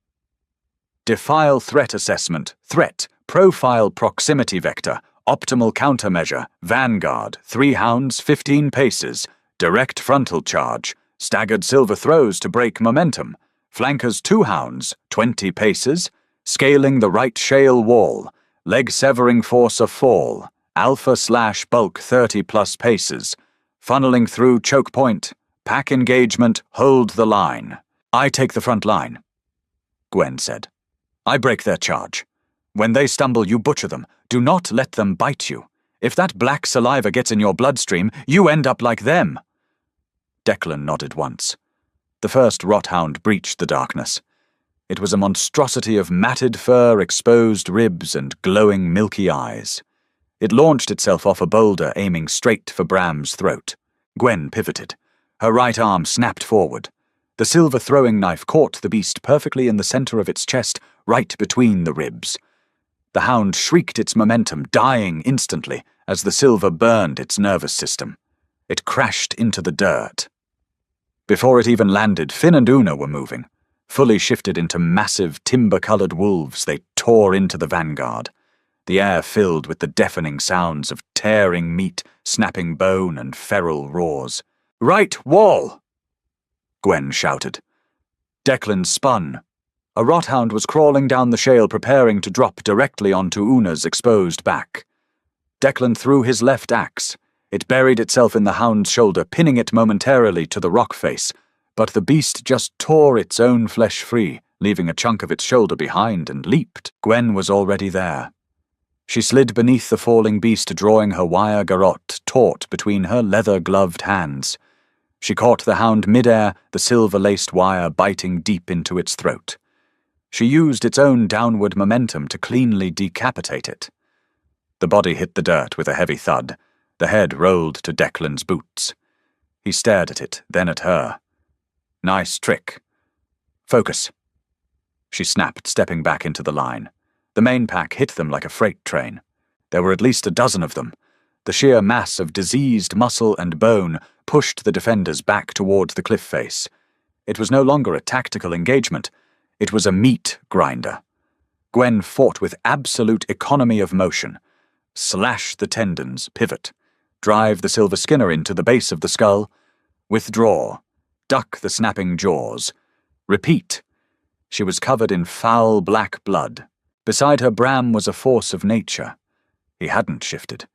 Defile threat assessment, threat, profile proximity vector, optimal countermeasure, vanguard, 3 hounds, 15 paces, direct frontal charge, staggered silver throws to break momentum, flankers 2 hounds, 20 paces, scaling the right shale wall, leg-severing force of fall, alpha/bulk 30+ paces, funneling through choke point, pack engagement, hold the line. "I take the front line," Gwen said. "I break their charge. When they stumble, you butcher them. Do not let them bite you. If that black saliva gets in your bloodstream, you end up like them." Declan nodded once. The first rothound breached the darkness. It was a monstrosity of matted fur, exposed ribs, and glowing milky eyes. It launched itself off a boulder, aiming straight for Bram's throat. Gwen pivoted. Her right arm snapped forward. The silver throwing knife caught the beast perfectly in the center of its chest, right between the ribs. The hound shrieked its momentum, dying instantly as the silver burned its nervous system. It crashed into the dirt. Before it even landed, Finn and Una were moving. Fully shifted into massive, timber-colored wolves, they tore into the vanguard. The air filled with the deafening sounds of tearing meat, snapping bone, and feral roars. "Right wall!" Gwen shouted. Declan spun. A rothound was crawling down the shale, preparing to drop directly onto Una's exposed back. Declan threw his left axe. It buried itself in the hound's shoulder, pinning it momentarily to the rock face, but the beast just tore its own flesh free, leaving a chunk of its shoulder behind, and leaped. Gwen was already there. She slid beneath the falling beast, drawing her wire garrote taut between her leather-gloved hands. She caught the hound mid-air, the silver-laced wire biting deep into its throat. She used its own downward momentum to cleanly decapitate it. The body hit the dirt with a heavy thud. The head rolled to Declan's boots. He stared at it, then at her. "Nice trick. Focus." She snapped, stepping back into the line. The main pack hit them like a freight train. There were at least a dozen of them. The sheer mass of diseased muscle and bone pushed the defenders back toward the cliff face. It was no longer a tactical engagement. It was a meat grinder. Gwen fought with absolute economy of motion. Slash the tendons, pivot. Drive the silver skinner into the base of the skull. Withdraw. Duck the snapping jaws. Repeat. She was covered in foul black blood. Beside her, Bram was a force of nature. He hadn't shifted.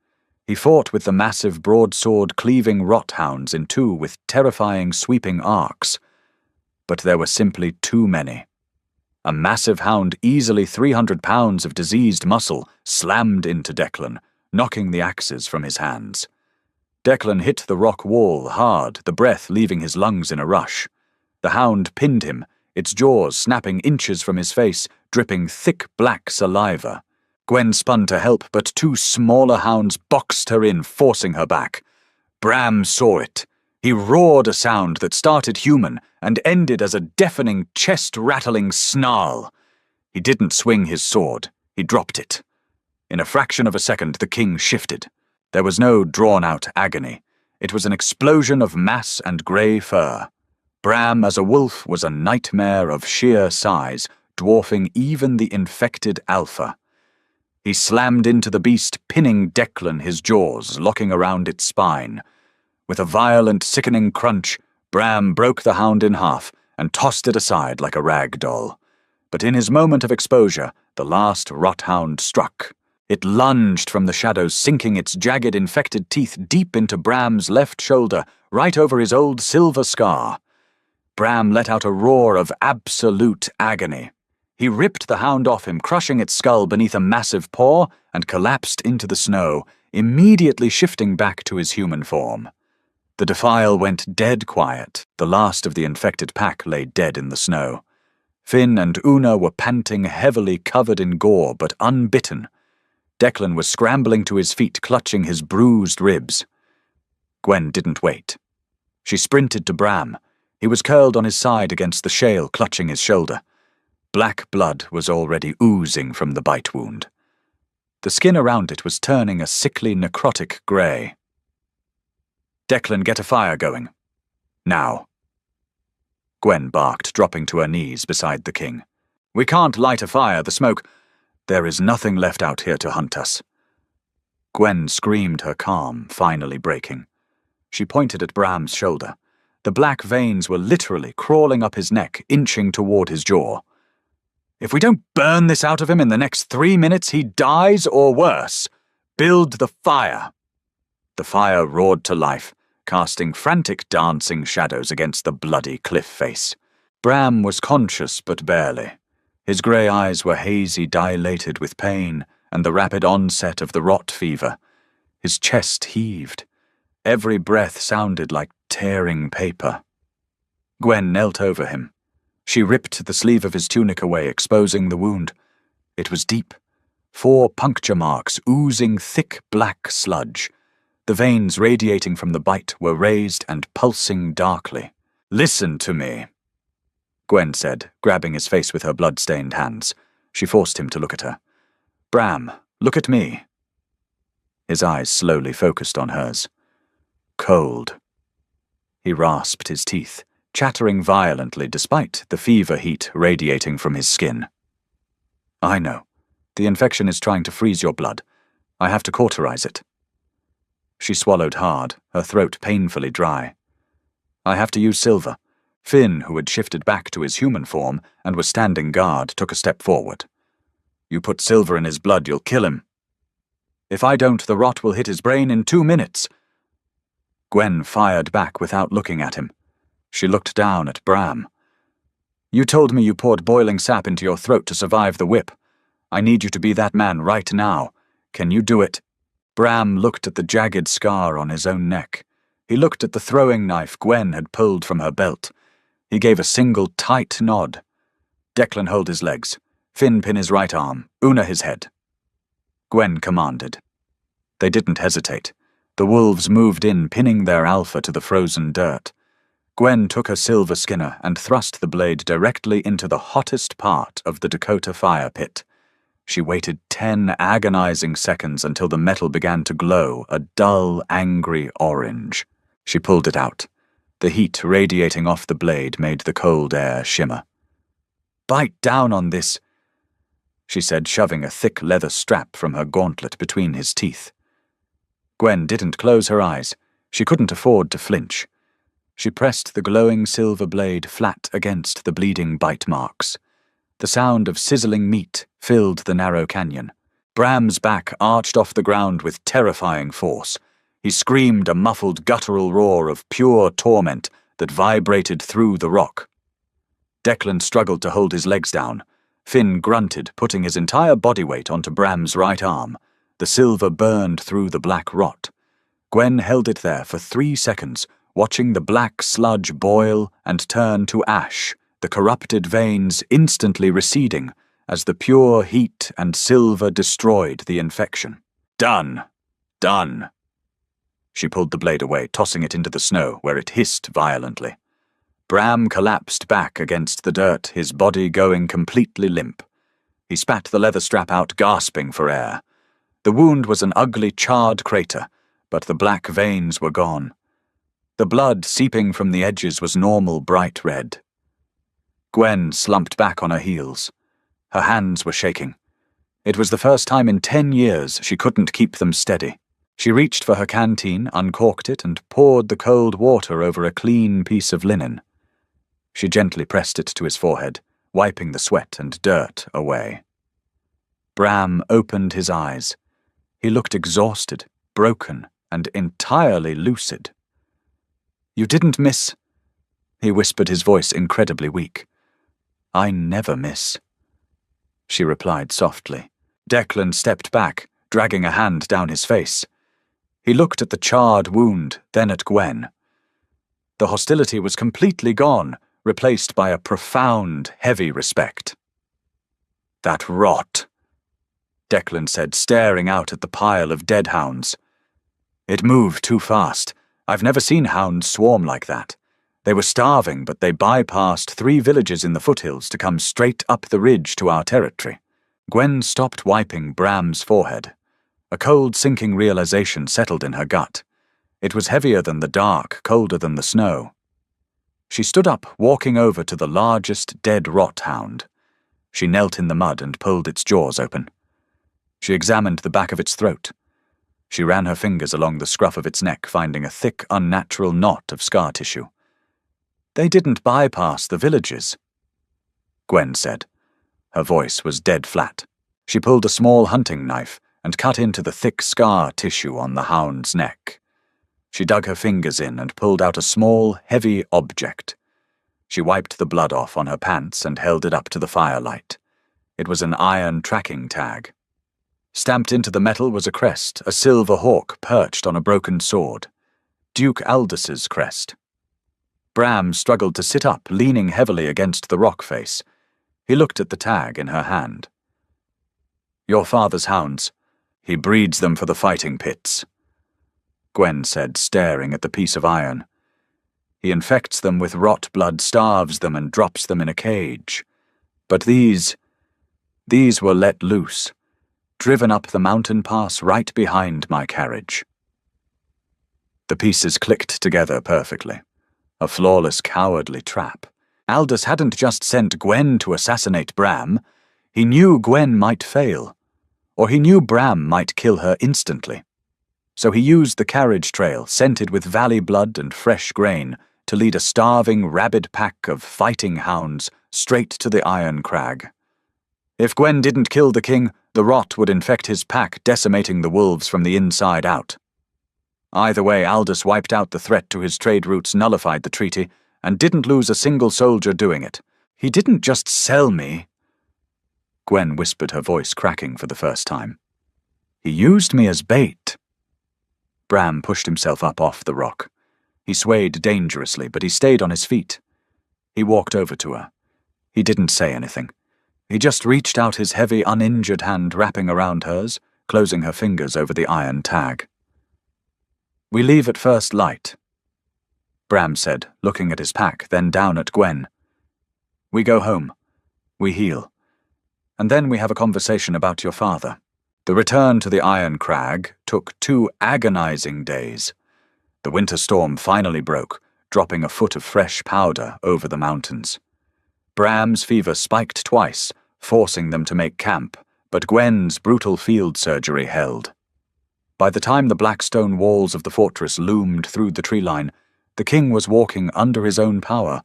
He fought with the massive broadsword cleaving rothounds in two with terrifying sweeping arcs. But there were simply too many. A massive hound, easily 300 pounds of diseased muscle, slammed into Declan, knocking the axes from his hands. Declan hit the rock wall hard, the breath leaving his lungs in a rush. The hound pinned him, its jaws snapping inches from his face, dripping thick black saliva. Gwen spun to help, but two smaller hounds boxed her in, forcing her back. Bram saw it. He roared a sound that started human and ended as a deafening, chest-rattling snarl. He didn't swing his sword. He dropped it. In a fraction of a second, the king shifted. There was no drawn-out agony. It was an explosion of mass and grey fur. Bram as a wolf was a nightmare of sheer size, dwarfing even the infected alpha. He slammed into the beast, pinning Declan, his jaws locking around its spine. With a violent, sickening crunch, Bram broke the hound in half and tossed it aside like a rag doll. But in his moment of exposure, the last rothound struck. It lunged from the shadows, sinking its jagged, infected teeth deep into Bram's left shoulder, right over his old silver scar. Bram let out a roar of absolute agony. He ripped the hound off him, crushing its skull beneath a massive paw, and collapsed into the snow, immediately shifting back to his human form. The defile went dead quiet. The last of the infected pack lay dead in the snow. Finn and Una were panting heavily, covered in gore, but unbitten. Declan was scrambling to his feet, clutching his bruised ribs. Gwen didn't wait. She sprinted to Bram. He was curled on his side against the shale, clutching his shoulder. Black blood was already oozing from the bite wound. The skin around it was turning a sickly, necrotic grey. "Declan, get a fire going. Now." Gwen barked, dropping to her knees beside the king. "We can't light a fire, the smoke. There is nothing left out here to hunt us." Gwen screamed, her calm finally breaking. She pointed at Bram's shoulder. The black veins were literally crawling up his neck, inching toward his jaw. "If we don't burn this out of him in the next 3 minutes, he dies or worse. Build the fire." The fire roared to life, casting frantic dancing shadows against the bloody cliff face. Bram was conscious, but barely. His grey eyes were hazy, dilated with pain and the rapid onset of the rot fever. His chest heaved. Every breath sounded like tearing paper. Gwen knelt over him. She ripped the sleeve of his tunic away, exposing the wound. It was deep. 4 puncture marks, oozing thick black sludge. The veins radiating from the bite were raised and pulsing darkly. "Listen to me," Gwen said, grabbing his face with her blood-stained hands. She forced him to look at her. "Bram, look at me." His eyes slowly focused on hers. Cold. He rasped his teeth, chattering violently despite the fever heat radiating from his skin. "I know. The infection is trying to freeze your blood. I have to cauterize it." She swallowed hard, her throat painfully dry. "I have to use silver." Finn, who had shifted back to his human form and was standing guard, took a step forward. "You put silver in his blood, you'll kill him." "If I don't, the rot will hit his brain in 2 minutes." Gwen fired back without looking at him. She looked down at Bram. "You told me you poured boiling sap into your throat to survive the whip. I need you to be that man right now. Can you do it?" Bram looked at the jagged scar on his own neck. He looked at the throwing knife Gwen had pulled from her belt. He gave a single tight nod. "Declan, hold his legs. Finn, pin his right arm. Una, his head." Gwen commanded. They didn't hesitate. The wolves moved in, pinning their alpha to the frozen dirt. Gwen took her silver skinner and thrust the blade directly into the hottest part of the Dakota fire pit. She waited 10 agonizing seconds until the metal began to glow, a dull, angry orange. She pulled it out. The heat radiating off the blade made the cold air shimmer. "Bite down on this," she said, shoving a thick leather strap from her gauntlet between his teeth. Gwen didn't close her eyes. She couldn't afford to flinch. She pressed the glowing silver blade flat against the bleeding bite marks. The sound of sizzling meat filled the narrow canyon. Bram's back arched off the ground with terrifying force. He screamed a muffled guttural roar of pure torment that vibrated through the rock. Declan struggled to hold his legs down. Finn grunted, putting his entire body weight onto Bram's right arm. The silver burned through the black rot. Gwen held it there for 3 seconds, watching the black sludge boil and turn to ash, the corrupted veins instantly receding as the pure heat and silver destroyed the infection. "Done. Done." She pulled the blade away, tossing it into the snow, where it hissed violently. Bram collapsed back against the dirt, his body going completely limp. He spat the leather strap out, gasping for air. The wound was an ugly, charred crater, but the black veins were gone. The blood seeping from the edges was normal bright red. Gwen slumped back on her heels. Her hands were shaking. It was the first time in 10 years she couldn't keep them steady. She reached for her canteen, uncorked it, and poured the cold water over a clean piece of linen. She gently pressed it to his forehead, wiping the sweat and dirt away. Bram opened his eyes. He looked exhausted, broken, and entirely lucid. "You didn't miss," he whispered, his voice incredibly weak. "I never miss," she replied softly. Declan stepped back, dragging a hand down his face. He looked at the charred wound, then at Gwen. The hostility was completely gone, replaced by a profound, heavy respect. "That rot," Declan said, staring out at the pile of dead hounds. "It moved too fast. I've never seen hounds swarm like that. They were starving, but they bypassed 3 villages in the foothills to come straight up the ridge to our territory." Gwen stopped wiping Bram's forehead. A cold, sinking realization settled in her gut. It was heavier than the dark, colder than the snow. She stood up, walking over to the largest dead rot hound. She knelt in the mud and pulled its jaws open. She examined the back of its throat. She ran her fingers along the scruff of its neck, finding a thick, unnatural knot of scar tissue. "They didn't bypass the villages," Gwen said. Her voice was dead flat. She pulled a small hunting knife and cut into the thick scar tissue on the hound's neck. She dug her fingers in and pulled out a small, heavy object. She wiped the blood off on her pants and held it up to the firelight. It was an iron tracking tag. Stamped into the metal was a crest, a silver hawk perched on a broken sword. Duke Aldous' crest. Bram struggled to sit up, leaning heavily against the rock face. He looked at the tag in her hand. "Your father's hounds. He breeds them for the fighting pits," Gwen said, staring at the piece of iron. "He infects them with rot blood, starves them, and drops them in a cage. But these were let loose, driven up the mountain pass right behind my carriage." The pieces clicked together perfectly. A flawless, cowardly trap. Aldous hadn't just sent Gwen to assassinate Bram. He knew Gwen might fail, or he knew Bram might kill her instantly. So he used the carriage trail, scented with valley blood and fresh grain, to lead a starving, rabid pack of fighting hounds straight to the Iron Crag. If Gwen didn't kill the king, the rot would infect his pack, decimating the wolves from the inside out. Either way, Aldous wiped out the threat to his trade routes, nullified the treaty, and didn't lose a single soldier doing it. "He didn't just sell me," Gwen whispered, her voice cracking for the first time. "He used me as bait." Bram pushed himself up off the rock. He swayed dangerously, but he stayed on his feet. He walked over to her. He didn't say anything. He just reached out his heavy, uninjured hand, wrapping around hers, closing her fingers over the iron tag. "We leave at first light," Bram said, looking at his pack, then down at Gwen. "We go home. We heal. And then we have a conversation about your father." The return to the Iron Crag took 2 agonizing days. The winter storm finally broke, dropping a foot of fresh powder over the mountains. Bram's fever spiked twice, forcing them to make camp, but Gwen's brutal field surgery held. By the time the black stone walls of the fortress loomed through the tree line, the king was walking under his own power,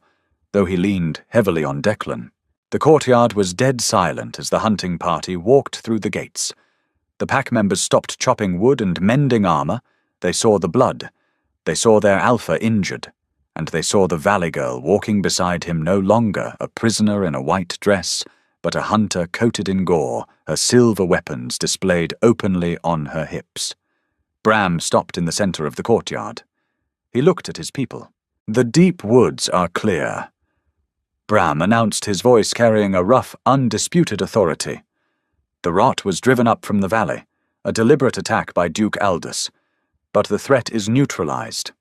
though he leaned heavily on Declan. The courtyard was dead silent as the hunting party walked through the gates. The pack members stopped chopping wood and mending armor. They saw the blood. They saw their alpha injured. And they saw the valley girl walking beside him, no longer a prisoner in a white dress, but a hunter coated in gore, her silver weapons displayed openly on her hips. Bram stopped in the center of the courtyard. He looked at his people. "The deep woods are clear," Bram announced, his voice carrying a rough, undisputed authority. "The rot was driven up from the valley, a deliberate attack by Duke Aldous, but the threat is neutralized."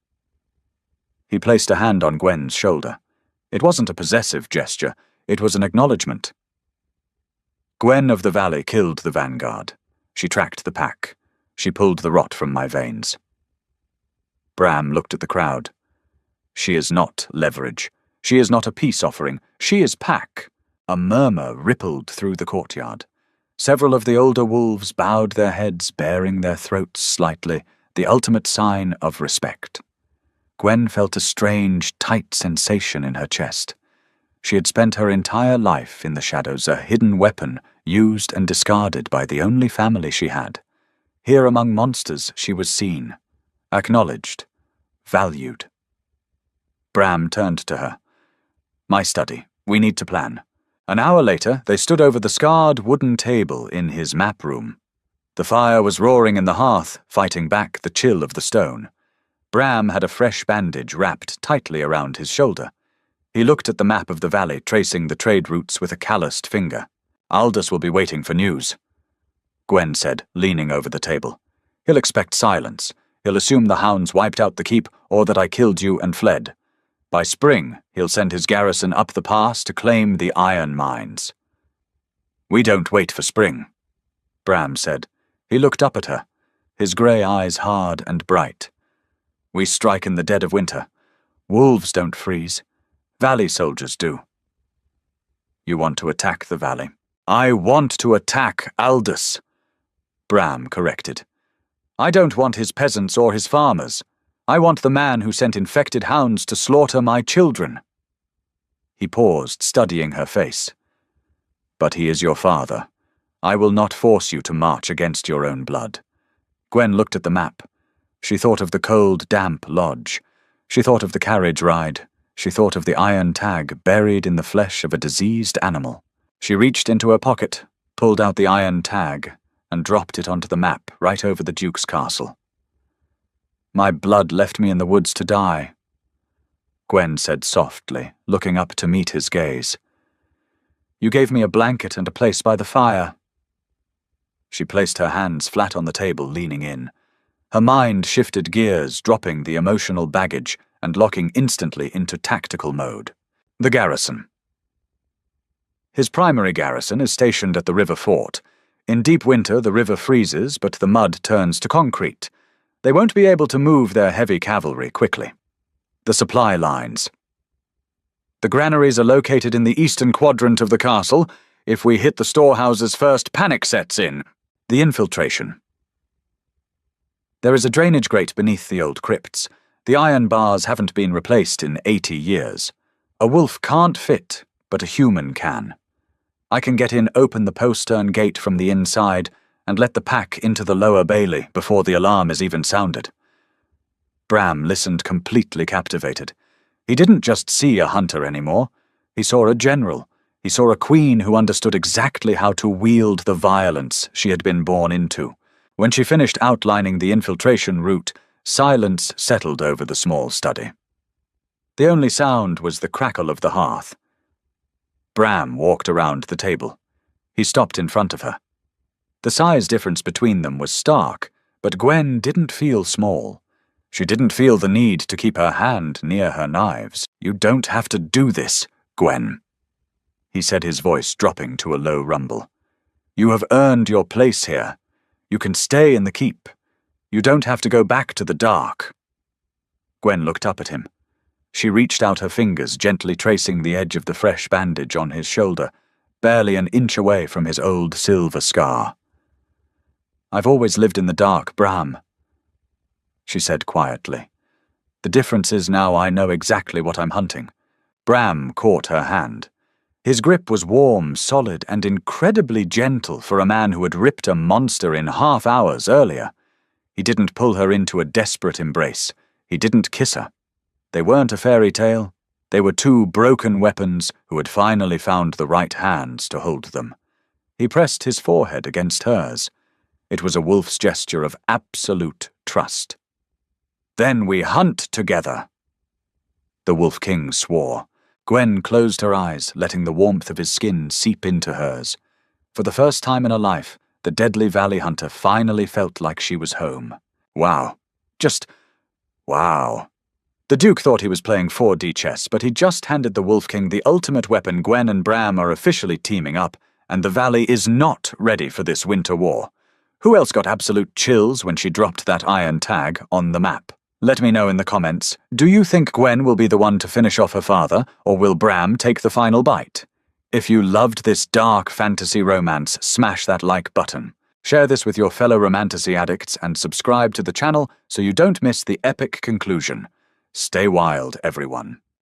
He placed a hand on Gwen's shoulder. It wasn't a possessive gesture, it was an acknowledgement. "Gwen of the Valley killed the vanguard. She tracked the pack. She pulled the rot from my veins." Bram looked at the crowd. She is not leverage. She is not a peace offering. She is pack. A murmur rippled through the courtyard. Several of the older wolves bowed their heads, baring their throats slightly, the ultimate sign of respect. Gwen felt a strange, tight sensation in her chest. She had spent her entire life in the shadows, a hidden weapon, used and discarded by the only family she had. Here among monsters she was seen, acknowledged, valued. Bram turned to her. "My study. We need to plan." An hour later, they stood over the scarred wooden table in his map room. The fire was roaring in the hearth, fighting back the chill of the stone. Bram had a fresh bandage wrapped tightly around his shoulder. He looked at the map of the valley, tracing the trade routes with a calloused finger. "Aldous will be waiting for news," Gwen said, leaning over the table. "He'll expect silence. He'll assume the hounds wiped out the keep or that I killed you and fled. By spring, he'll send his garrison up the pass to claim the iron mines." "We don't wait for spring," Bram said. He looked up at her, his grey eyes hard and bright. "We strike in the dead of winter. Wolves don't freeze. Valley soldiers do." "You want to attack the valley?" "I want to attack Aldous," Bram corrected. "I don't want his peasants or his farmers. I want the man who sent infected hounds to slaughter my children." He paused, studying her face. "But he is your father. I will not force you to march against your own blood." Gwen looked at the map. She thought of the cold, damp lodge. She thought of the carriage ride. She thought of the iron tag buried in the flesh of a diseased animal. She reached into her pocket, pulled out the iron tag, and dropped it onto the map right over the Duke's castle. "My blood left me in the woods to die," Gwen said softly, looking up to meet his gaze. "You gave me a blanket and a place by the fire." She placed her hands flat on the table, leaning in. Her mind shifted gears, dropping the emotional baggage and locking instantly into tactical mode. The garrison. His primary garrison is stationed at the river fort. In deep winter, the river freezes, but the mud turns to concrete. They won't be able to move their heavy cavalry quickly. The supply lines. The granaries are located in the eastern quadrant of the castle. If we hit the storehouses first, panic sets in. The infiltration. There is a drainage grate beneath the old crypts. The iron bars haven't been replaced in 80 years. A wolf can't fit, but a human can. I can get in, open the postern gate from the inside, and let the pack into the lower bailey before the alarm is even sounded. Bram listened, completely captivated. He didn't just see a hunter anymore. He saw a general. He saw a queen who understood exactly how to wield the violence she had been born into. When she finished outlining the infiltration route, silence settled over the small study. The only sound was the crackle of the hearth. Bram walked around the table. He stopped in front of her. The size difference between them was stark, but Gwen didn't feel small. She didn't feel the need to keep her hand near her knives. "You don't have to do this, Gwen," he said, his voice dropping to a low rumble. "You have earned your place here. You can stay in the keep. You don't have to go back to the dark." Gwen looked up at him. She reached out her fingers, gently tracing the edge of the fresh bandage on his shoulder, barely an inch away from his old silver scar. "I've always lived in the dark, Bram," she said quietly. "The difference is now I know exactly what I'm hunting." Bram caught her hand. His grip was warm, solid, and incredibly gentle for a man who had ripped a monster in half hours earlier. He didn't pull her into a desperate embrace. He didn't kiss her. They weren't a fairy tale. They were two broken weapons who had finally found the right hands to hold them. He pressed his forehead against hers. It was a wolf's gesture of absolute trust. "Then we hunt together," the Wolf King swore. Gwen closed her eyes, letting the warmth of his skin seep into hers. For the first time in her life, the deadly valley hunter finally felt like she was home. Wow. Just wow. The Duke thought he was playing 4D chess, but he just handed the Wolf King the ultimate weapon. Gwen and Bram are officially teaming up, and the valley is not ready for this winter war. Who else got absolute chills when she dropped that iron tag on the map? Let me know in the comments, do you think Gwen will be the one to finish off her father, or will Bram take the final bite? If you loved this dark fantasy romance, smash that like button. Share this with your fellow romantasy addicts and subscribe to the channel so you don't miss the epic conclusion. Stay wild, everyone.